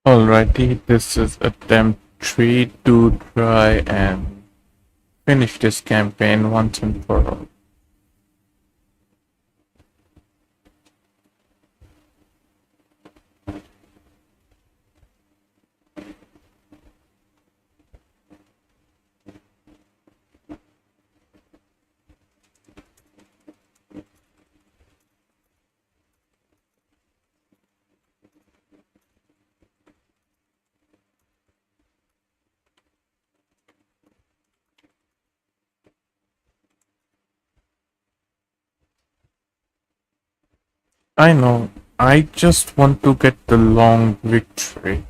Alrighty, this is attempt 3 to try and finish this campaign once and for all. I know, I just want to get the long victory,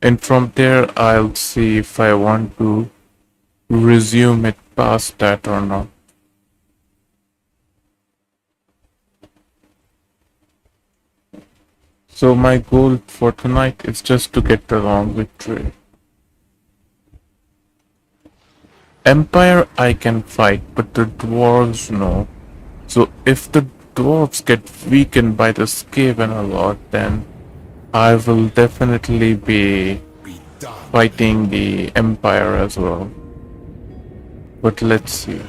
and from there I'll see if I want to resume it past that or not. So my goal for tonight is just to get the long victory. Empire I can fight, but the dwarves no. So if the dwarves get weakened by the Skaven a lot, then I will definitely be fighting the Empire as well. But let's see.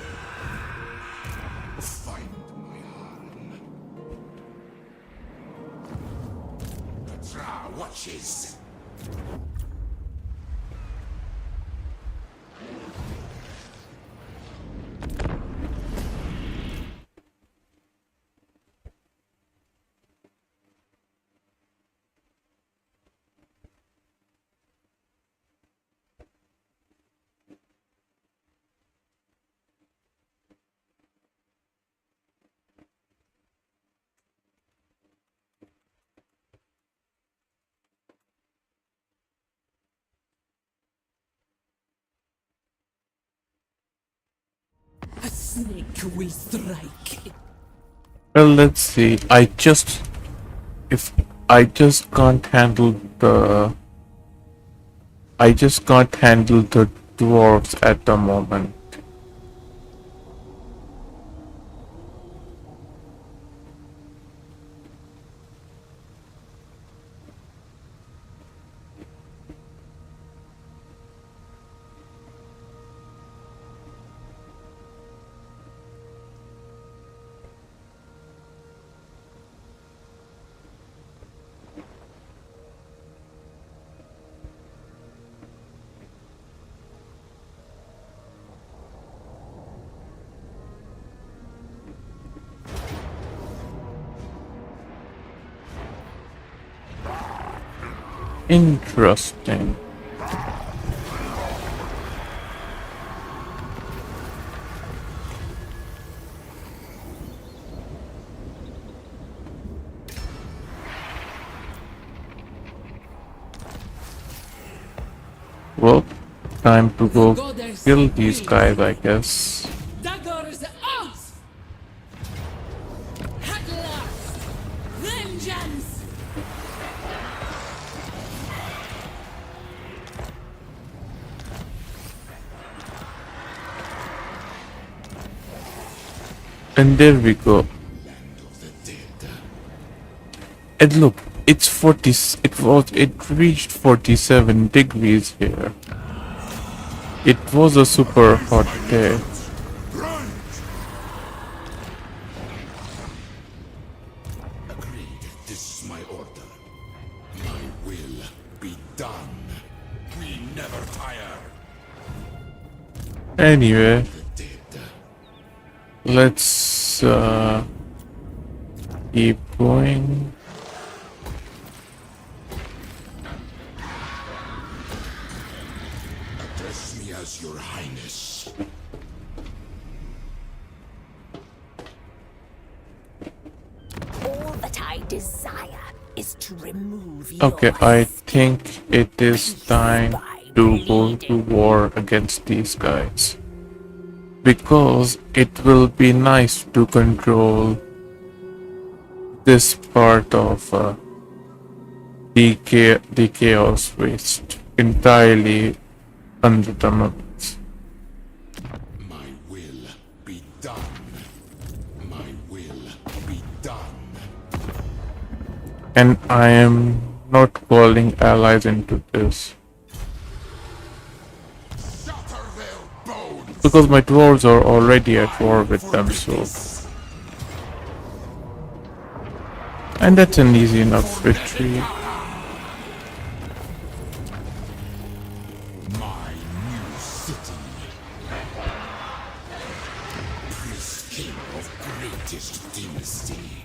A snake we strike. Well, let's see. If I just can't handle the, I just can't handle the dwarves at the moment. Interesting. Well, time to go kill these guys, I guess. Daggers out! At last! Vengeance! And there we go. And look, it's 40, it reached 47 degrees here. It was a super hot day. Agreed. This is my order. My will be done. We never tire. Anyway, The dead. let's keep going. Address me as your highness. All that I desire is to remove your Okay, I think it is time to go to war against these guys. Because it will be nice to control this part of the chaos waste entirely under the Mummies. My will be done. My will be done. And I am not calling allies into this. Shatter their bones. Because my dwarves are already at war with them, so... And that's an easy enough victory. My new city. Priest king of greatest dynasty.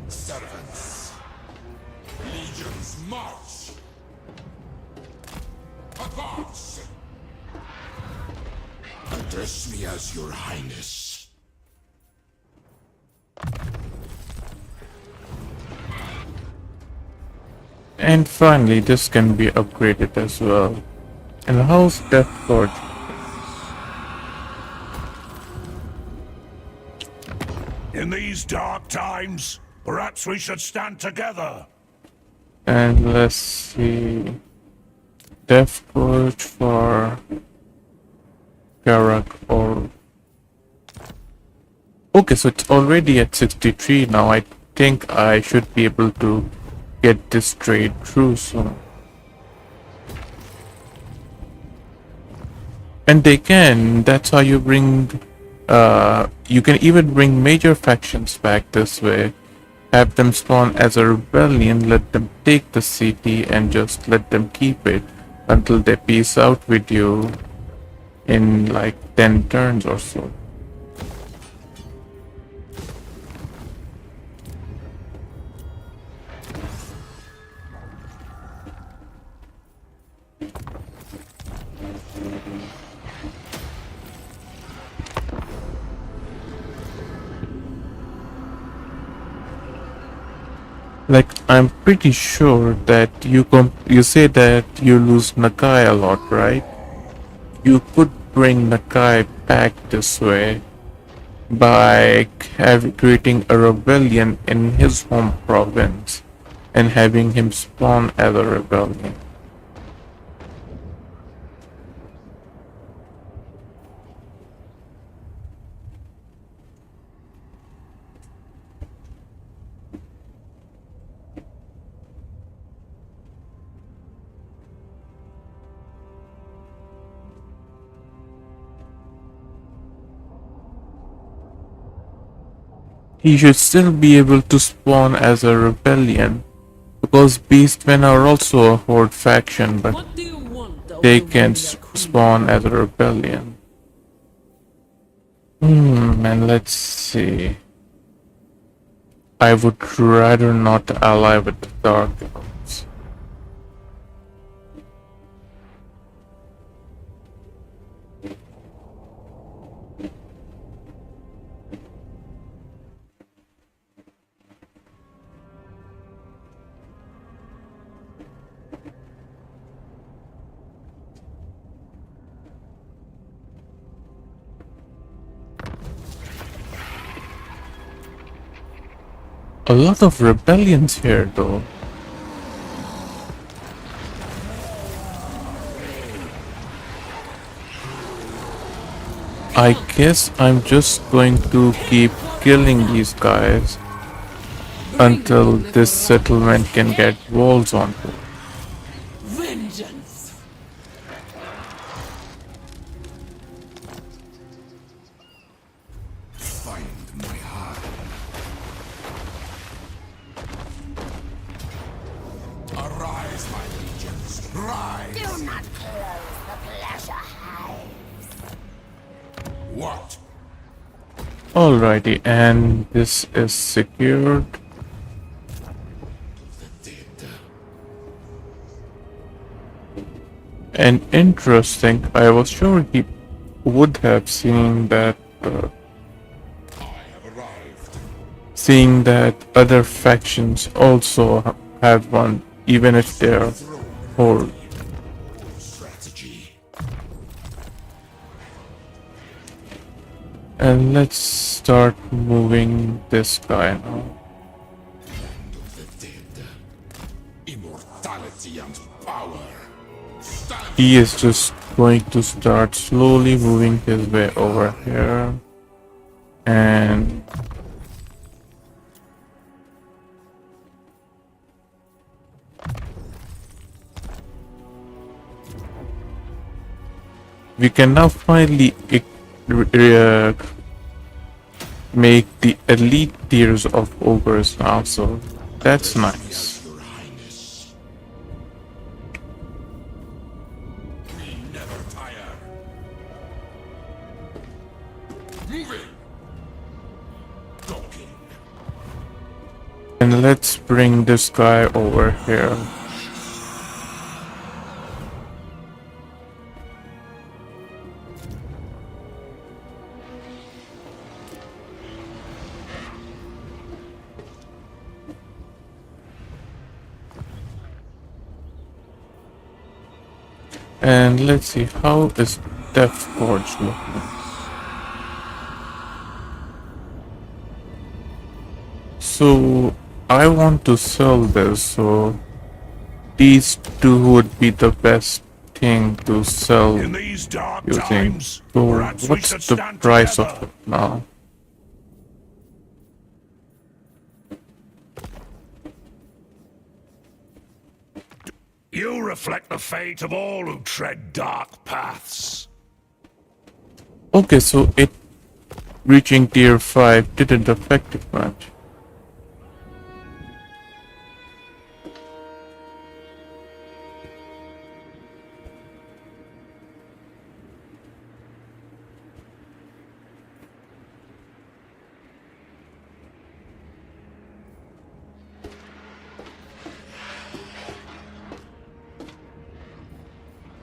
Servants. Legions march. Advance. Address me as your highness. And finally, this can be upgraded as well. And how's Death Lord? In these dark times, perhaps we should stand together. And let's see. Death Forge for Karak or... Okay, so it's already at 63 now. I think I should be able to get this trade through soon. And they can. That's how you bring... you can even bring major factions back this way. Have them spawn as a rebellion, let them take the city and just let them keep it until they peace out with you in like 10 turns or so. Like, I'm pretty sure that you say that you lose Nakai a lot, right? You could bring Nakai back this way by creating a rebellion in his home province and having him spawn as a rebellion. He should still be able to spawn as a rebellion, because beastmen are also a horde faction, but What do you want, O they can warrior queen? spawn as a rebellion. And let's see. I would rather not ally with the Dark Elves. A lot of rebellions here, though. I guess I'm just going to keep killing these guys until this settlement can get walls on it. Vengeance! Find my heart. Arise, my legions. Rise. Do not close the pleasure hives. What? Alrighty, and this is secured. The dead. And interesting, I was sure he would have seen that, I have arrived. seeing that other factions also have one, even if they're horde. Strategy. And let's start moving this guy now. Land of the dead. Immortality and power. Stand. He is just going to start slowly moving his way over here. And we can now finally make the elite tiers of ogres now, so that's nice. Your Highness. We never tire. Moving. Docking. And let's bring this guy over here. And let's see, how is Death Gorge looking? So I want to sell this, so these two would be the best thing to sell In these dark using. times, So perhaps we what's should the stand price together. of it now? You reflect the fate of all who tread dark paths. Okay, so it reaching tier 5 didn't affect it much.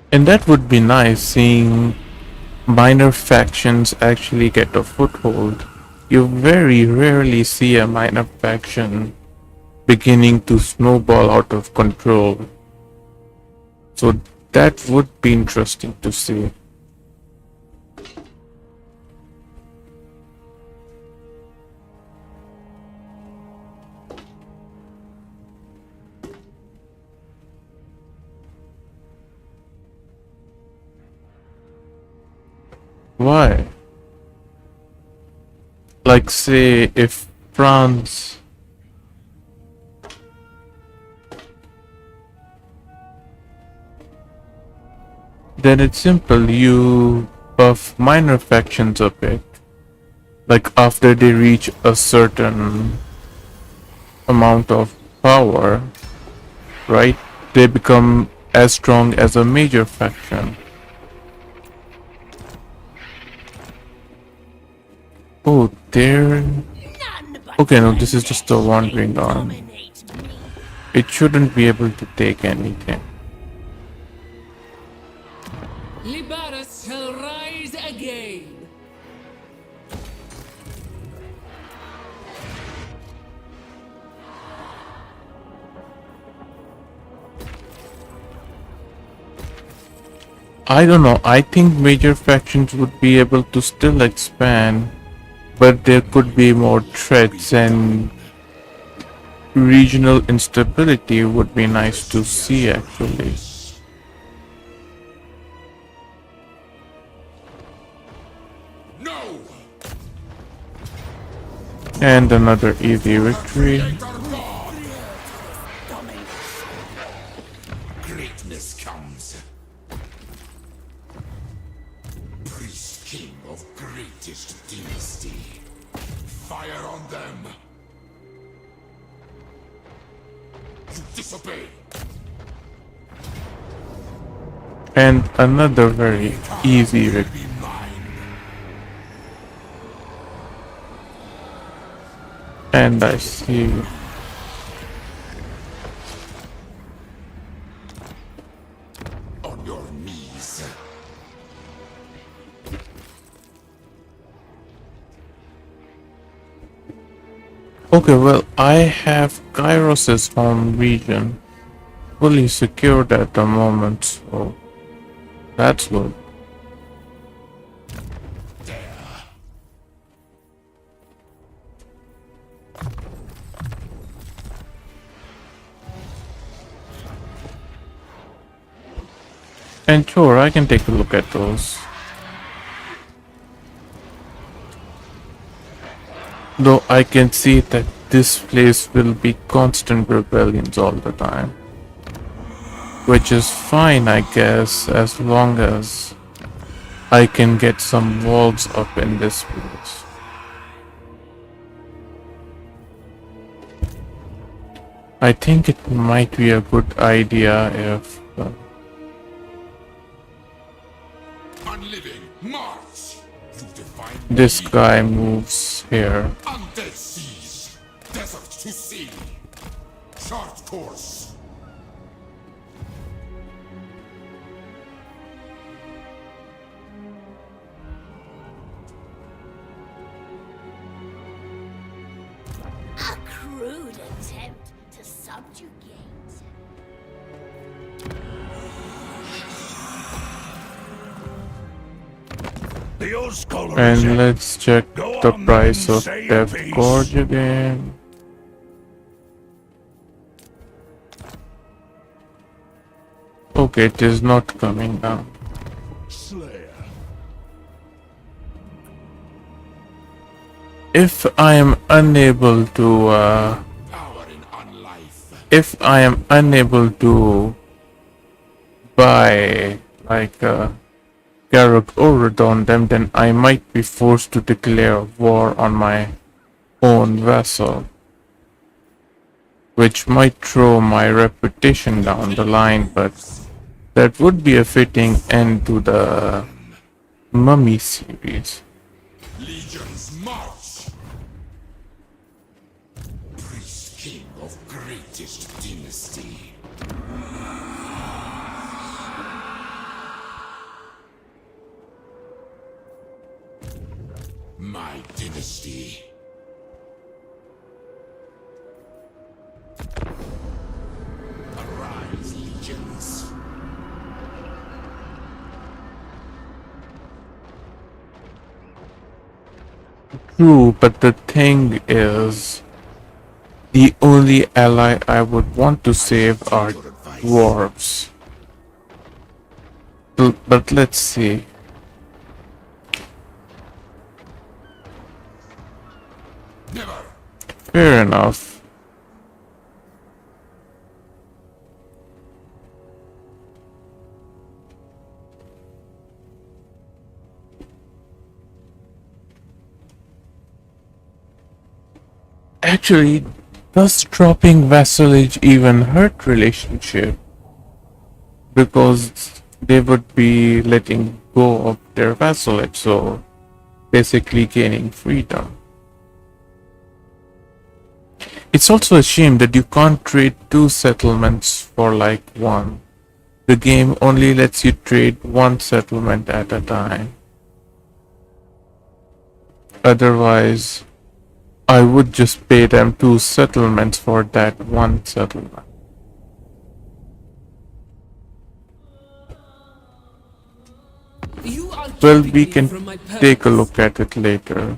And that would be nice, seeing minor factions actually get a foothold. You very rarely see a minor faction beginning to snowball out of control. So that would be interesting to see. Why? Like, say, if France then it's simple, you buff minor factions a bit. Like, after they reach a certain amount of power, right? They become as strong as a major faction. Oh, there. None but Okay, no, this is just a wandering arm. dominate me. It shouldn't be able to take anything. Liberus shall rise again. I don't know, I think major factions would be able to still expand, but there could be more threats, and regional instability would be nice to see actually. No! And another easy victory. Creator God! Greatness comes. Priest king of greatest dynasty. Fire on them. You disobey. And another very easy victory. Be mine. And I see. On your knees. Okay, well, I have Kairos' home region fully secured at the moment, so that's good. And sure, I can take a look at those. Though I can see that this place will be constant rebellions all the time. Which is fine, I guess, as long as I can get some walls up in this place. I think it might be a good idea if Unliving, march! You define this me. guy moves here. Undead seas, desert to sea. Chart course. A crude attempt to subjugate. The old scholar is And in. let's check Go the on price then, of say your Death piece. Gorge again. Okay, it is not coming down. Slayer. If I am unable to Power in unlife. if I am unable to buy like Garruk Urd on them, then I might be forced to declare war on my own vessel, which might throw my reputation down the line, but that would be a fitting end to the Mummy series. Legions march. Priest king of greatest dynasty. My dynasty. Arise, legions. True, but the thing is, the only ally I would want to save are dwarves. But let's see. Never. Fair enough. Actually, does dropping vassalage even hurt relationship? Because they would be letting go of their vassalage, so basically gaining freedom. It's also a shame that you can't trade 2 settlements for like 1. The game only lets you trade 1 settlement at a time. Otherwise, I would just pay them 2 settlements for that 1 settlement. You are Well, keeping we me can from my take a purpose. look at it later.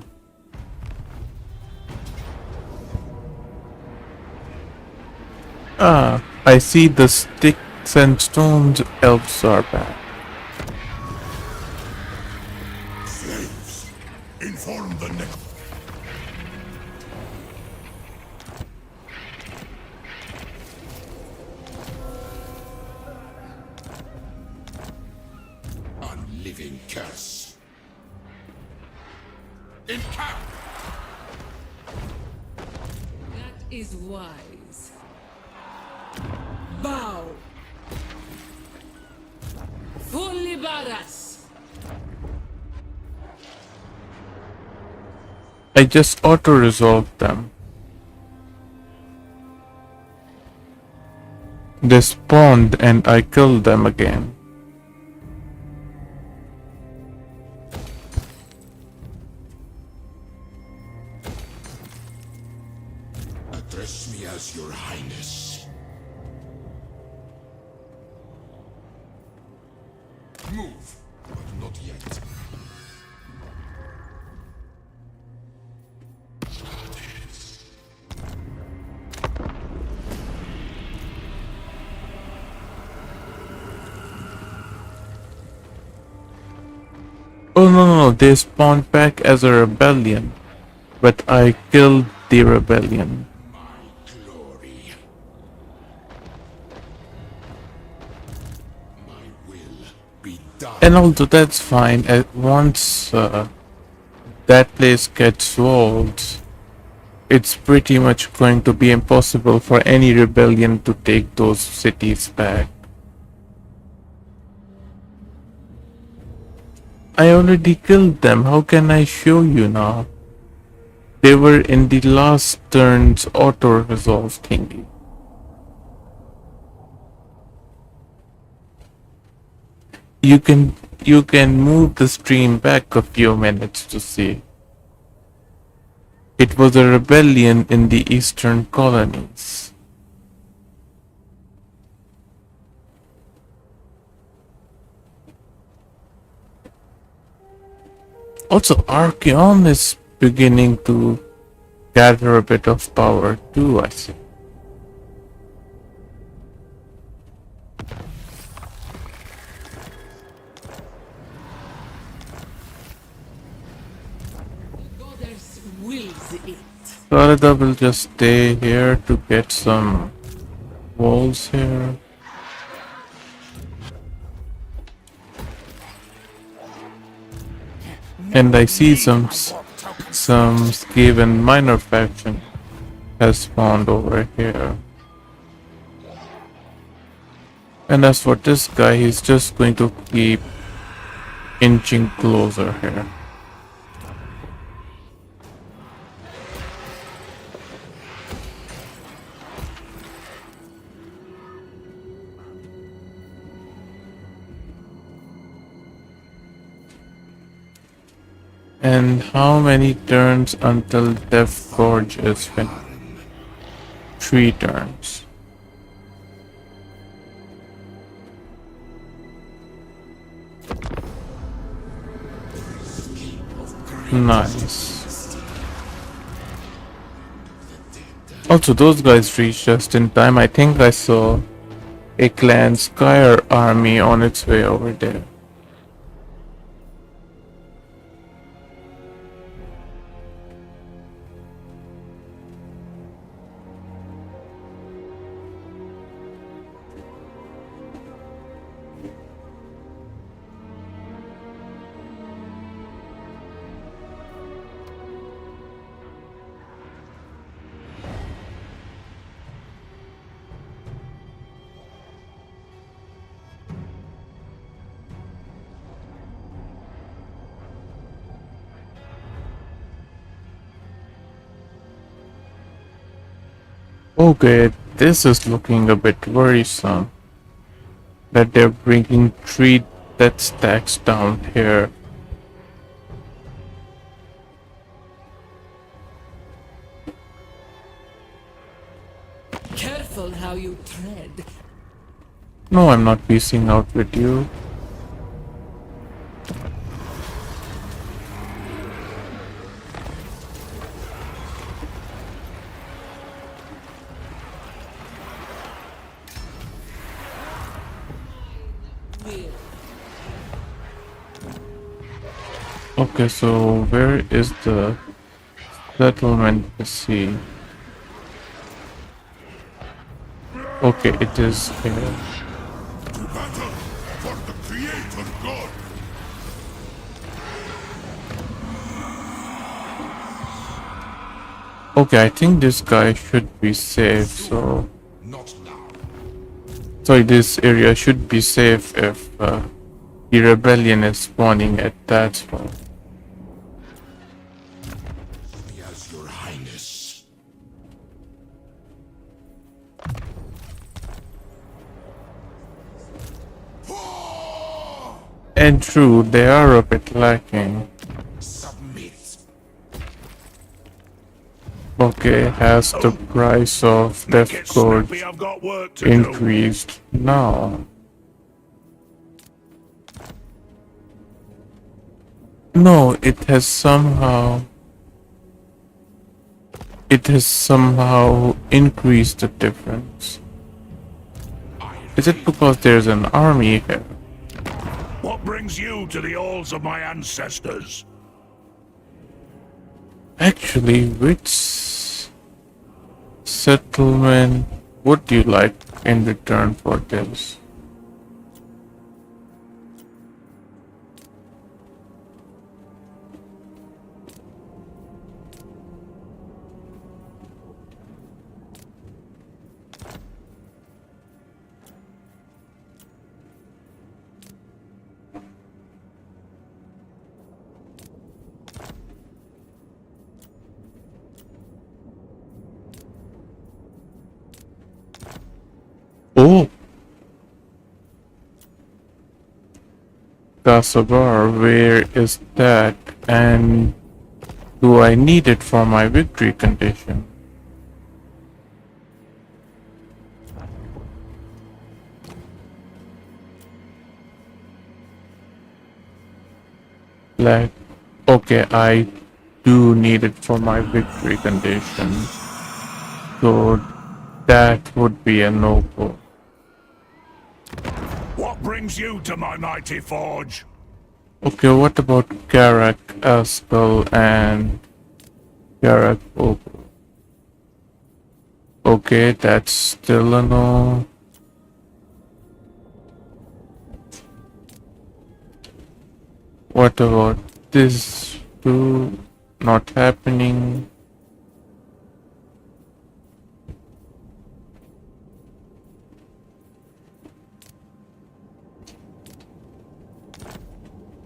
Ah, I see the sticks and stones elves are back. Slaves, inform the next. Unliving curse. In camp. That is wise. Bow. Fully badass. I just auto-resolved them. They spawned and I killed them again. Address me as your highness. Move, but not yet. Oh no, they spawned back as a rebellion. But I killed the rebellion. My glory. My will be done. And although that's fine, once that place gets walled, it's pretty much going to be impossible for any rebellion to take those cities back. I already killed them, how can I show you now? They were in the last turn's auto-resolve thingy. You can move the stream back a few minutes to see. It was a rebellion in the eastern colonies. Also, Archeon is beginning to gather a bit of power too, I think. Goddess wills it. Florida will just stay here to get some walls here. And I see some Skaven minor faction has spawned over here. And as for this guy, he's just going to keep inching closer here. And how many turns until Death Gorge is finished? 3 turns. Nice. Also, those guys reached just in time. I think I saw a Clan Skyer army on its way over there. Okay, this is looking a bit worrisome. That they're bringing 3 death stacks down here. Careful how you tread. No, I'm not piecing out with you. Okay, so where is the settlement to see? Okay, it is here. To battle for the Creator God. Okay, I think this guy should be safe, so... Not now. Sorry, this area should be safe if the rebellion is spawning at that spot. Yes, Your Highness. And true, they are a bit lacking. Submit. Okay, has the price of Death Get Gorge snappy, I've got work to do. increased? No. No, it has somehow increased the difference. Is it because there's an army here? What brings you to the halls of my ancestors? Actually, which settlement would you like in return for this? Oh! Casabar, where is that? And do I need it for my victory condition? Like, okay, I do need it for my victory condition. So that would be a no-go. What brings you to my mighty forge? Okay, what about Garak, Askel, and Garak Ogre? Okay, that's still a no. What about this two? Not happening.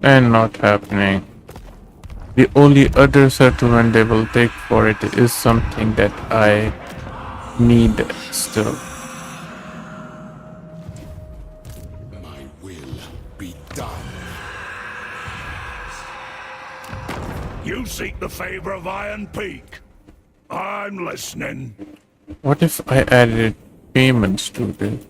And not happening. The only other settlement they will take for it is something that I need still. My will be done. You seek the favor of Iron Peak. I'm listening. What if I added payments to this?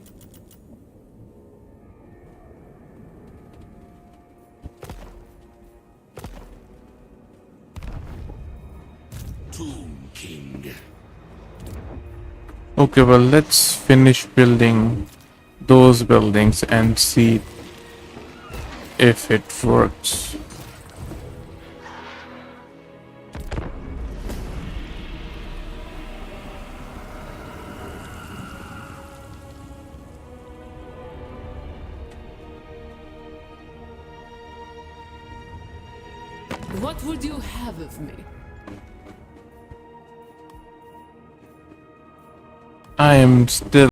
TombKing. Okay, well, let's finish building those buildings and see if it works. What would you have of me? I am still